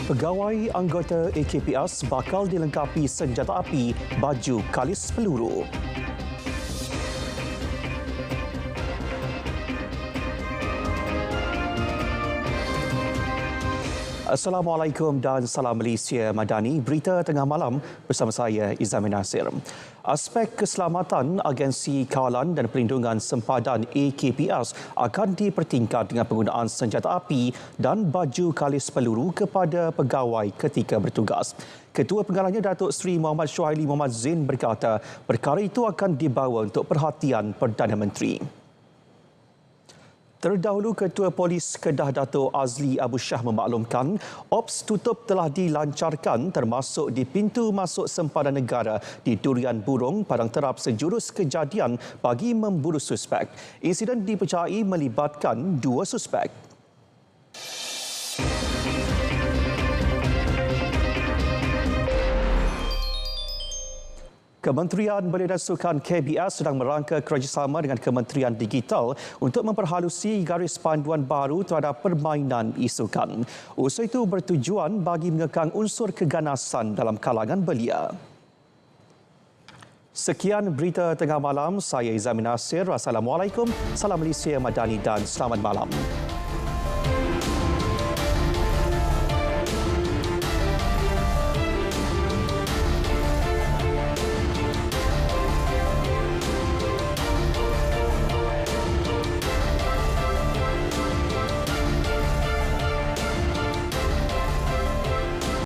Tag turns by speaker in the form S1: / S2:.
S1: Pegawai anggota AKPS bakal dilengkapi senjata api, baju kalis peluru. Assalamualaikum dan salam Malaysia Madani. Berita tengah malam bersama saya Izzamin Nasir. Aspek keselamatan Agensi Kawalan dan Perlindungan Sempadan AKPS akan dipertingkat dengan penggunaan senjata api dan baju kalis peluru kepada pegawai ketika bertugas. Ketua Penggaranya Datuk Seri Muhammad Syuhaili Muhammad Zain berkata perkara itu akan dibawa untuk perhatian Perdana Menteri. Terdahulu, Ketua Polis Kedah Dato' Azli Abu Shah memaklumkan ops tutup telah dilancarkan termasuk di pintu masuk sempadan negara di Durian Burung, Padang Terap sejurus kejadian bagi memburu suspek. Insiden dipercayai melibatkan 2 suspek. Kementerian Belia dan Sukan KBS sedang merangka kerjasama dengan Kementerian Digital untuk memperhalusi garis panduan baru terhadap permainan e-sukan. Usaha itu bertujuan bagi mengekang unsur keganasan dalam kalangan belia. Sekian berita tengah malam, saya Izzamin Nasir. Assalamualaikum, salam Malaysia Madani dan selamat malam.